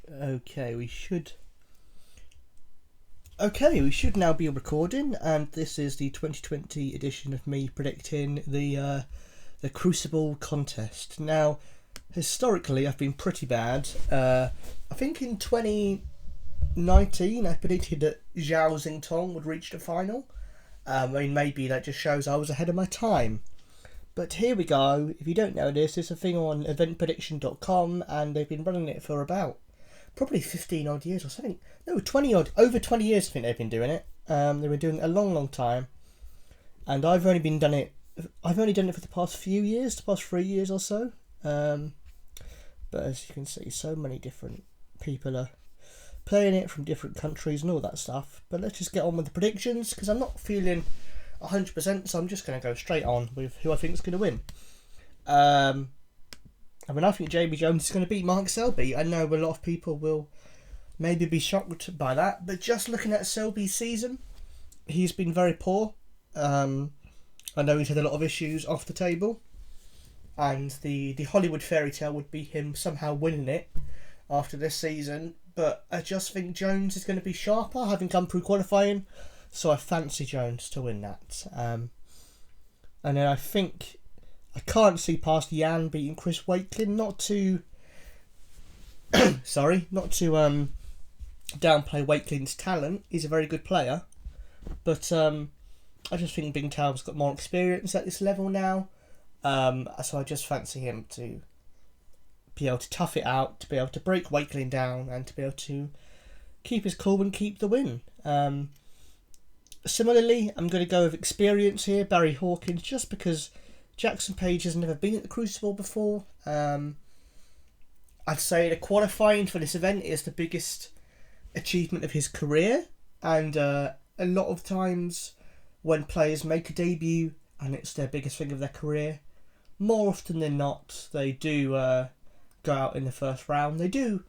Okay, we should now be recording, and this is the 2020 edition of me predicting the Crucible Contest. Now, historically, I've been pretty bad. I think in 2019, I predicted that Zhao Xingtong would reach the final. Maybe that just shows I was ahead of my time. But here we go. If you don't know this, it's a thing on eventprediction.com, and they've been running it for about probably 15 odd years or something. No, 20 odd, over 20 years I think they've been doing it. They've been doing it a long time. And I've only done it for the past few years, the past 3 years or so. But as you can see, so many different people are playing it from different countries and all that stuff. But let's just get on with the predictions, because I'm not feeling 100%, so I'm just going to go straight on with who I think is going to win. I think JB Jones is going to beat Mark Selby. I know a lot of people will maybe be shocked by that, but just looking at Selby's season, he's been very poor. I know he's had a lot of issues off the table, and the Hollywood fairy tale would be him somehow winning it after this season, but I just think Jones is going to be sharper, having come through qualifying, so I fancy Jones to win that. And then I think I can't see past Jan beating Chris Wakelin. Not to downplay Wakelin's talent. He's a very good player, but I just think Bing Tao's got more experience at this level now. So I just fancy him to be able to tough it out, to be able to break Wakelin down, and to be able to keep his cool and keep the win. Similarly, I'm going to go with experience here, Barry Hawkins, just because Jackson Page has never been at the Crucible before. I'd say the qualifying for this event is the biggest achievement of his career, and a lot of times when players make a debut and it's their biggest thing of their career, more often than not they do go out in the first round. They do,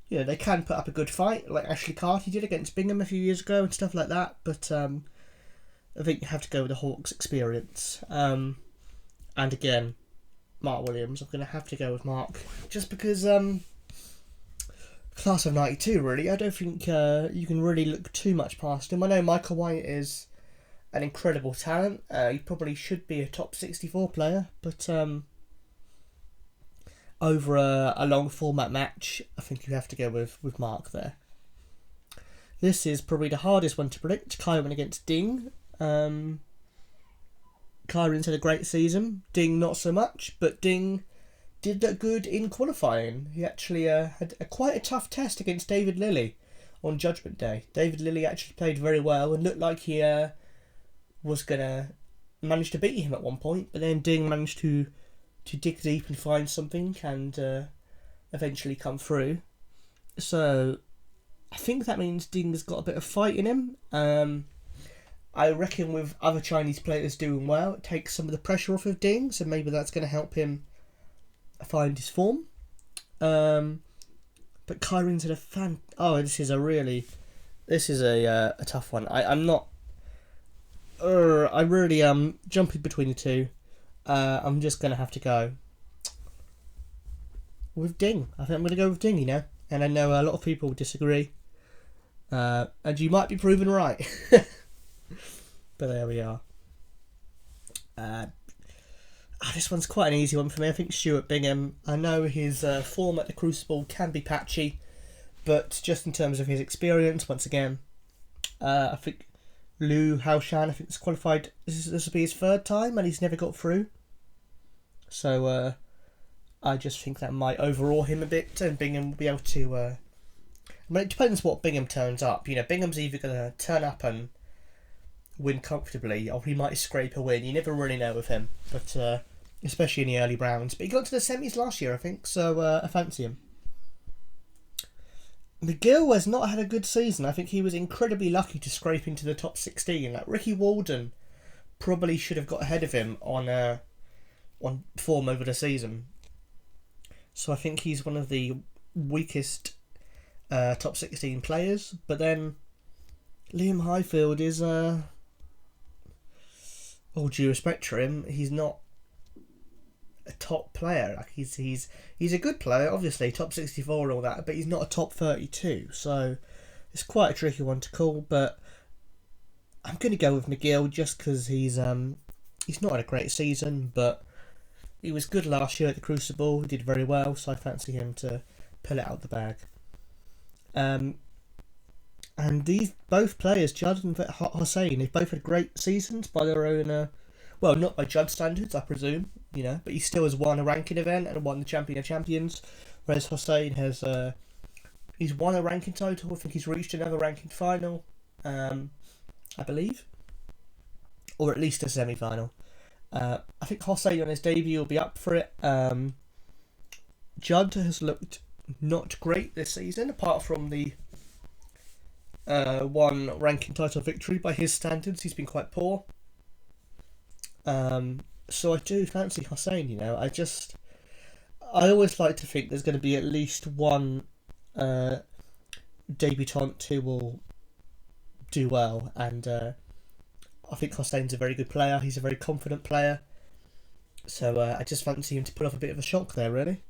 they can put up a good fight, like Ashley Carty did against Bingham a few years ago and stuff like that, but I think you have to go with the Hawks experience. And again, Mark Williams, I'm going to have to go with Mark, just because class of 92, really. I don't think you can really look too much past him. I know Michael White is an incredible talent. He probably should be a top 64 player, but over a long format match, I think you have to go with Mark there. This is probably the hardest one to predict. Kyron against Ding. Kyron's had a great season. Ding not so much, but Ding did look good in qualifying. He actually had quite a tough test against David Lilly on Judgment Day. David Lilly actually played very well and looked like he was going to manage to beat him at one point, but then Ding managed to dig deep and find something and eventually come through. So I think that means Ding's got a bit of fight in him. I reckon with other Chinese players doing well, it takes some of the pressure off of Ding, so maybe that's going to help him find his form. But Kyron's had a fan... Oh, this is a tough one. I really am jumping between the two. I'm just going to have to go with Ding. I think I'm going to go with Ding, and I know a lot of people disagree. And you might be proven right. But there we are. This one's quite an easy one for me. I think Stuart Bingham. I know his form at the Crucible can be patchy, but just in terms of his experience, once again, I think Liu Haoshan, I think, has qualified. This will be his third time, and he's never got through. So I just think that might overawe him a bit, and Bingham will be able to... it depends what Bingham turns up. Bingham's either going to turn up and win comfortably, or he might scrape a win. You never really know with him, but especially in the early rounds. But he got to the semis last year, I think, so I fancy him. McGill has not had a good season. I think he was incredibly lucky to scrape into the top 16. Like Ricky Walden probably should have got ahead of him on form over the season. So I think he's one of the weakest top 16 players. But then Liam Highfield is, all due respect to him, he's not a top player. Like he's a good player, obviously top 64 and all that, but he's not a top 32. So it's quite a tricky one to call. But I'm going to go with McGill just because he's not had a great season, but he was good last year at the Crucible. He did very well, so I fancy him to pull it out of the bag. And these both players, Judd and Hossein, they've both had great seasons by their own. Well, not by Judd standards, I presume, but he still has won a ranking event and won the Champion of Champions, whereas Hossein has he's won a ranking title. I think he's reached another ranking final, I believe, or at least a semi-final. I think Hossein on his debut will be up for it. Judd has looked not great this season, apart from the one ranking title victory. By his standards, he's been quite poor. So I do fancy Hossein. I always like to think there's going to be at least one debutant who will do well, and I think Hossein's a very good player. He's a very confident player, so I just fancy him to pull off a bit of a shock there, really.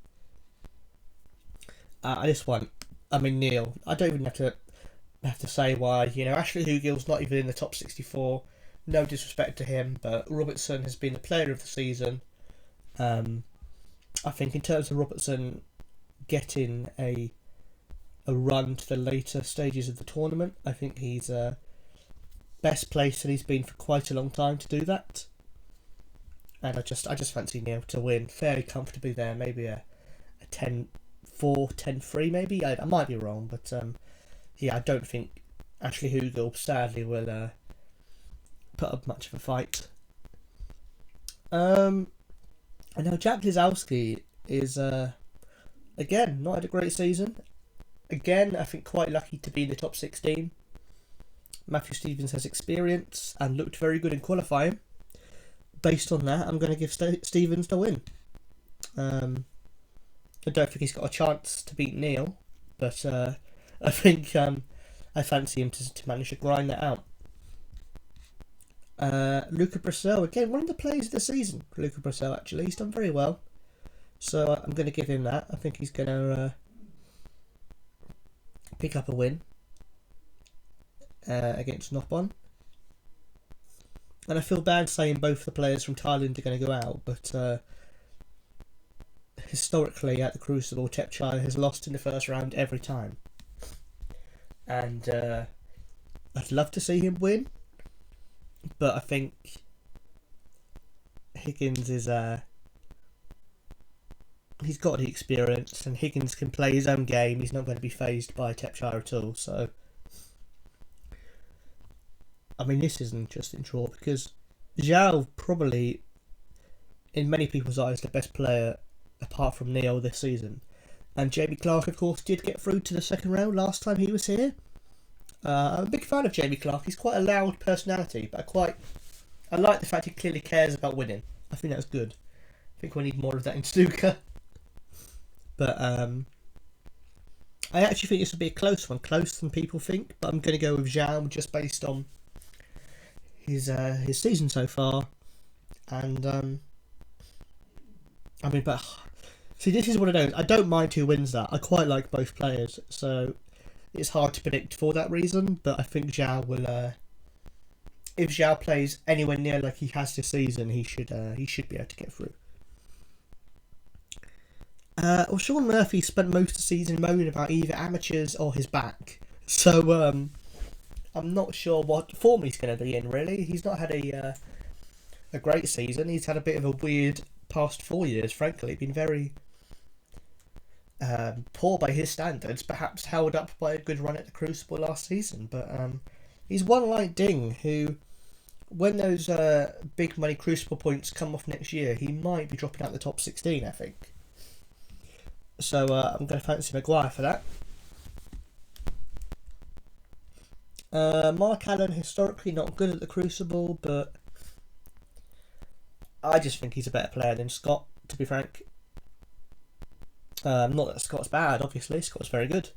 Neil, I don't even have to say why. Ashley Hugill's not even in the top 64. No disrespect to him, but Robertson has been the player of the season. I think in terms of Robertson getting a run to the later stages of the tournament, I think he's best placed and he's been for quite a long time to do that. And I just fancy Neil to win fairly comfortably there. Maybe a 10-4, 10-3 maybe. I might be wrong, but I don't think Ashley Hugill sadly will put up much of a fight. I know Jack Lisowski is again not had a great season. Again, I think quite lucky to be in the top 16. Matthew Stevens has experience and looked very good in qualifying. Based on that, I'm going to give Stevens the win. I don't think he's got a chance to beat Neil, but I think I fancy him to manage to grind that out. Luca Brissell, again, one of the players of the season. Luca Brissell, actually, he's done very well. So I'm going to give him that. I think he's going to pick up a win against Nopon. And I feel bad saying both the players from Thailand are going to go out, but historically at the Crucible, Tepchai has lost in the first round every time. And I'd love to see him win, but I think Higgins is he's got the experience, and Higgins can play his own game. He's not going to be fazed by Tepchai at all. So, this is an interesting draw because Zhao probably, in many people's eyes, the best player apart from Neil this season. And Jamie Clark, of course, did get through to the second round last time he was here. I'm a big fan of Jamie Clark. He's quite a loud personality, but I like the fact he clearly cares about winning. I think that's good. I think we need more of that in snooker. But I actually think this will be a close one, closer than people think. But I'm going to go with Zhao just based on his season so far, and see, this is what I know. I don't mind who wins that. I quite like both players, so it's hard to predict for that reason. But I think Zhao will. If Zhao plays anywhere near like he has this season, he should be able to get through. Sean Murphy spent most of the season moaning about either amateurs or his back, so I'm not sure what form he's going to be in. Really, he's not had a great season. He's had a bit of a weird past 4 years. Frankly, been very poor by his standards. Perhaps held up by a good run at the Crucible last season, but he's one like Ding, who, when those big money Crucible points come off next year, he might be dropping out the top 16. I think. So I'm going to fancy Maguire for that. Mark Allen, historically not good at the Crucible, but I just think he's a better player than Scott, to be frank. Not that Scott's bad, obviously. Scott's very good.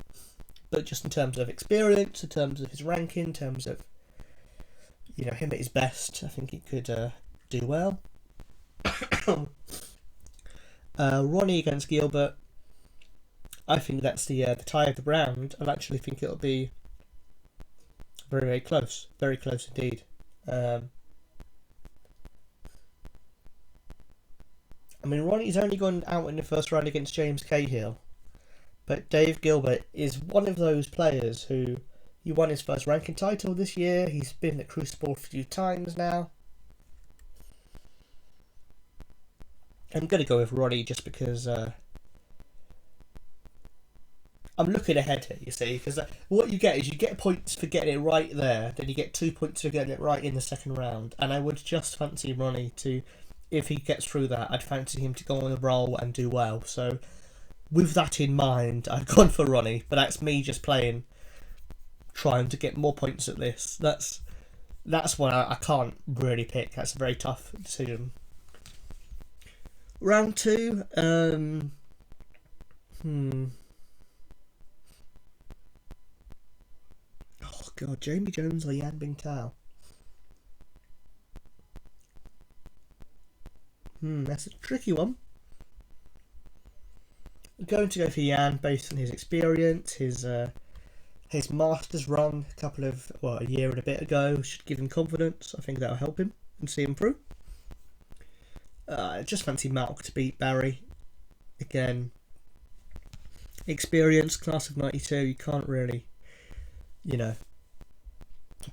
But just in terms of experience, in terms of his ranking, in terms of him at his best, I think he could do well. Ronnie against Gilbert. I think that's the tie of the round. I actually think it'll be very, very close. Very close indeed. I mean, Ronnie's only gone out in the first round against James Cahill. But Dave Gilbert is one of those players who he won his first ranking title this year. He's been at Crucible a few times now. I'm going to go with Ronnie just because I'm looking ahead here, you see, because what you get is you get points for getting it right there, then you get 2 points for getting it right in the second round, and I would just fancy Ronnie to, if he gets through that, I'd fancy him to go on a roll and do well. So with that in mind, I've gone for Ronnie, but that's me just trying to get more points at this. That's one I can't really pick. That's a very tough decision. Round 2, Oh god, Jamie Jones or Yan Bingtao? That's a tricky one. I'm going to go for Yan based on his experience, his Masters run a year and a bit ago should give him confidence. I think that'll help him and see him through. I just fancy Mark to beat Barry. Again, experience, class of 92, you can't really,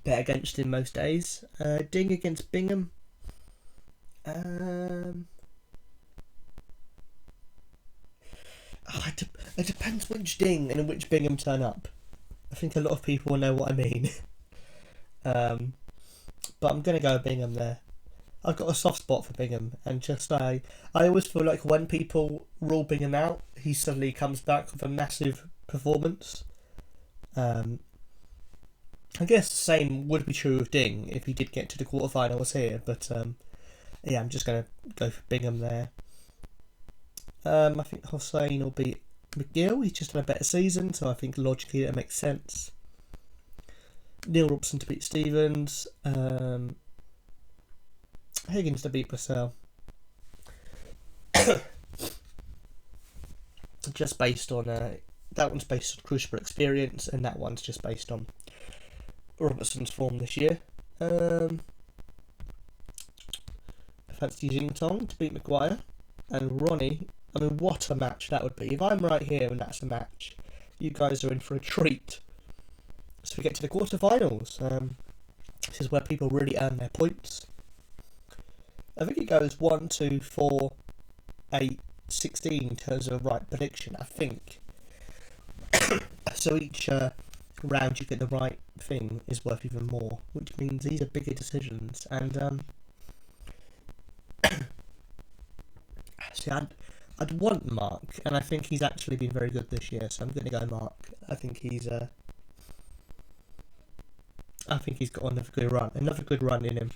bet against him most days. Ding against Bingham. It depends which Ding and which Bingham turn up. I think a lot of people will know what I mean. But I'm going to go Bingham there. I've got a soft spot for Bingham, and I always feel like when people rule Bingham out, he suddenly comes back with a massive performance. I guess the same would be true of Ding if he did get to the quarterfinals here, but yeah, I'm just going to go for Bingham there. I think Hossein will beat McGill. He's just had a better season, so I think logically that makes sense. Neil Robson to beat Stevens. Higgins to beat Purcell. Just based on that one's based on Crucible experience, and that one's just based on Robertson's form this year. I fancy Jing Tong to beat Maguire, and Ronnie. I mean, what a match that would be. If I'm right here and that's a match, you guys are in for a treat. So we get to the quarterfinals. This is where people really earn their points. I think it goes 1, 2, 4, 8, 16 in terms of a right prediction, I think. So each round you get the right thing is worth even more, which means these are bigger decisions. And see, I'd want Mark, and I think he's actually been very good this year, so I'm going to go Mark. I think he's got another good run in him.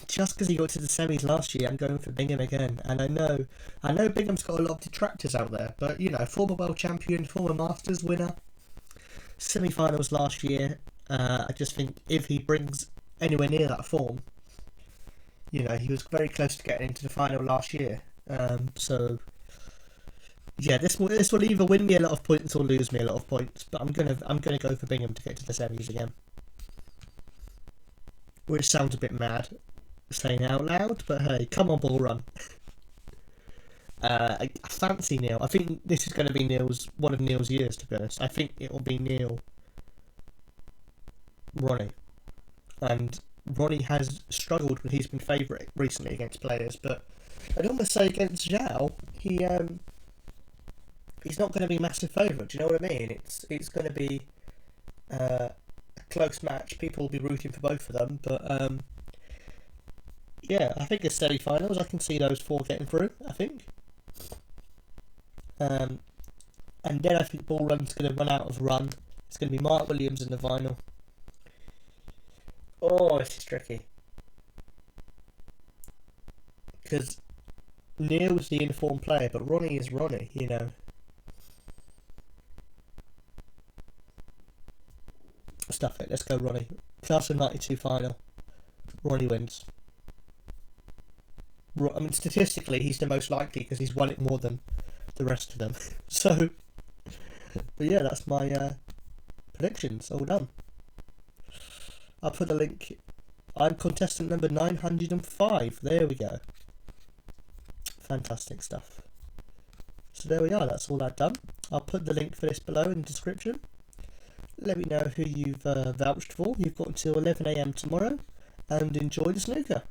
Just because he got to the semis last year, I'm going for Bingham again. And I know Bingham's got a lot of detractors out there, but former world champion, former Masters winner, semi-finals last year. I just think if he brings anywhere near that form, he was very close to getting into the final last year. So yeah, this will either win me a lot of points or lose me a lot of points. But I'm gonna go for Bingham to get to the semis again, which sounds a bit mad saying it out loud, but hey, come on, Ball Run. I fancy Neil. I think this is going to be one of Neil's years, to be honest. I think it will be Neil, Ronnie, and Ronnie has struggled when he's been favourite recently against players, but I'd almost say against Zhao, he's not going to be massive favourite. Do you know what I mean? It's going to be a close match. People will be rooting for both of them, but yeah, I think it's semi-finals. I can see those 4 getting through, I think. And then I think Ball Run's going to run out of run. It's going to be Mark Williams in the final. Oh, this is tricky. Because Neil's the informed player, but Ronnie is Ronnie, Stuff it, let's go Ronnie. Class of 92 final. Ronnie wins. I mean, statistically, he's the most likely because he's won it more than the rest of them. So, but yeah, that's my predictions all done. I'll put the link. I'm contestant number 905. There we go. Fantastic stuff. So there we are. That's all I've done. I'll put the link for this below in the description. Let me know who you've vouched for. You've got until 11 AM tomorrow, and enjoy the snooker.